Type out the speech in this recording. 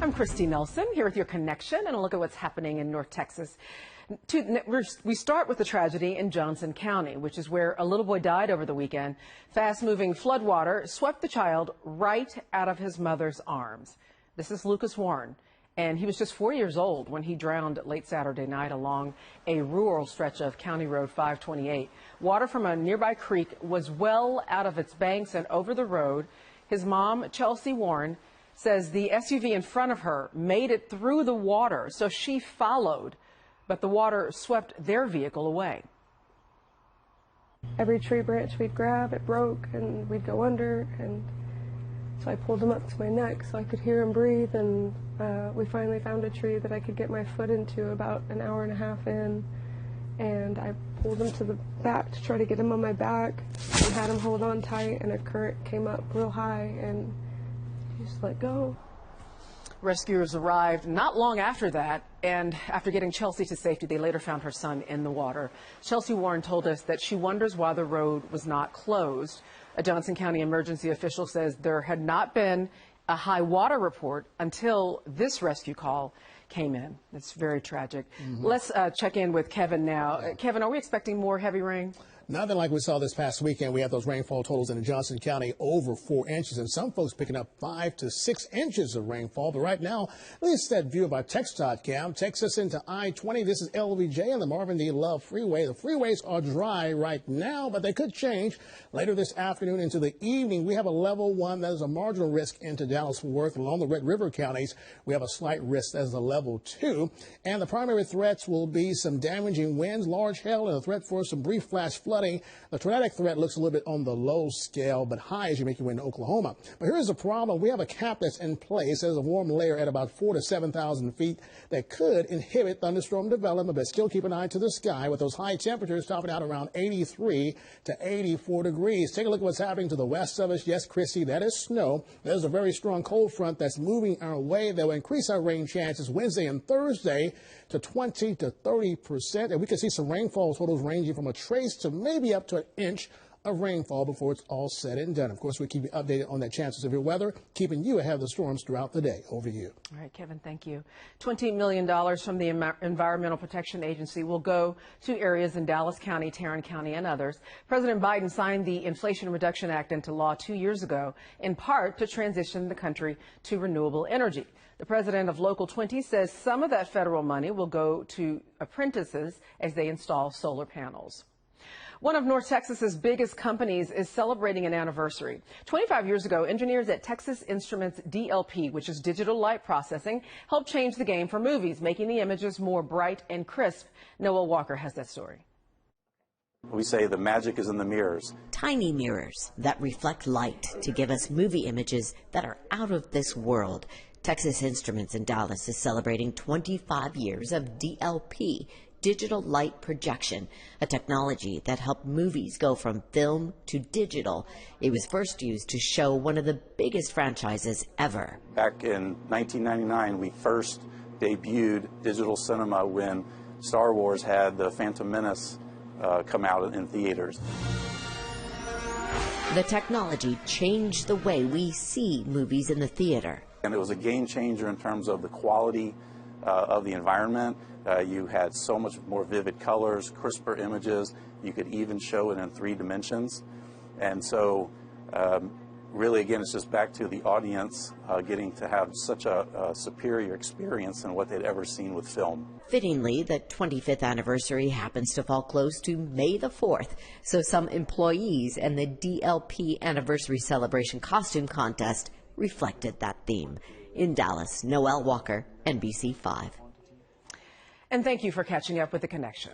I'm Christy Nelson here with your connection and a look at what's happening in North Texas. We start with the tragedy in Johnson County, which is where a little boy died over the weekend. Fast-moving floodwater swept the child right out of his mother's arms. This is Lucas Warren, and he was just 4 years old when he drowned late Saturday night along a rural stretch of County Road 528. Water from a nearby creek was well out of its banks and over the road. His mom, Chelsea Warren, says the SUV in front of her made it through the water, so she followed, but the water swept their vehicle away. Every tree branch we'd grab, it broke, and we'd go under, and so I pulled him up to my neck so I could hear him breathe, and we finally found a tree that I could get my foot into about an hour and a half in, and I pulled him to the back to try to get him on my back and had him hold on tight, and a current came up real high, and just let go. Rescuers arrived not long after that, and after getting Chelsea to safety, they later found her son in the water. Chelsea Warren told us that she wonders why the road was not closed. A Johnson County emergency official says there had not been a high water report until this rescue call came in. It's very tragic. Let's check in with Kevin now. Kevin, are we expecting more heavy rain? Nothing like we saw this past weekend. We had those rainfall totals in Johnson County over 4 inches, and some folks picking up 5 to 6 inches of rainfall. But right now, at least that view of our TxDOT cam takes us into I-20. This is LBJ and the Marvin D. Love Freeway. The freeways are dry right now, but they could change later this afternoon into the evening. We have a level 1 that is a marginal risk into Dallas-Fort Worth. Along the Red River counties, we have a slight risk as a level 2. And the primary threats will be some damaging winds, large hail, and a threat for some brief flash flooding. The tornadic threat looks a little bit on the low scale, but high as you make your way into Oklahoma. But here's the problem. We have a cap that's in place. There's a warm layer at about 4,000 to 7,000 feet that could inhibit thunderstorm development, but still keep an eye to the sky with those high temperatures topping out around 83 to 84 degrees. Take a look at what's happening to the west of us. Yes, Chrissy, that is snow. There's a very strong cold front that's moving our way that will increase our rain chances Wednesday and Thursday to 20 to 30%. And we can see some rainfall totals ranging from a trace to maybe up to an inch of rainfall before it's all said and done. Of course, we'll keep you updated on the chances of your weather, keeping you ahead of the storms throughout the day. Over to you. All right, Kevin, thank you. $20 million from the Environmental Protection Agency will go to areas in Dallas County, Tarrant County, and others. President Biden signed the Inflation Reduction Act into law 2 years ago, in part to transition the country to renewable energy. The president of Local 20 says some of that federal money will go to apprentices as they install solar panels. One of North Texas's biggest companies is celebrating an anniversary. 25 years ago, engineers at Texas Instruments DLP, which is digital light processing, helped change the game for movies, making the images more bright and crisp. Noel Walker has that story. We say the magic is in the mirrors. Tiny mirrors that reflect light to give us movie images that are out of this world. Texas Instruments in Dallas is celebrating 25 years of DLP, digital light projection, a technology that helped movies go from film to digital. It was first used to show one of the biggest franchises ever. Back in 1999, we first debuted digital cinema when Star Wars had The Phantom Menace come out in theaters. The technology changed the way we see movies in the theater. And it was a game changer in terms of the quality of the environment. You had so much more vivid colors, crisper images. You could even show it in 3 dimensions. And so really, again, it's just back to the audience getting to have such a superior experience than what they'd ever seen with film. Fittingly, the 25th anniversary happens to fall close to May the 4th, so some employees and the DLP Anniversary Celebration Costume Contest reflected that theme. In Dallas, Noel Walker, NBC5. And thank you for catching up with The Connection.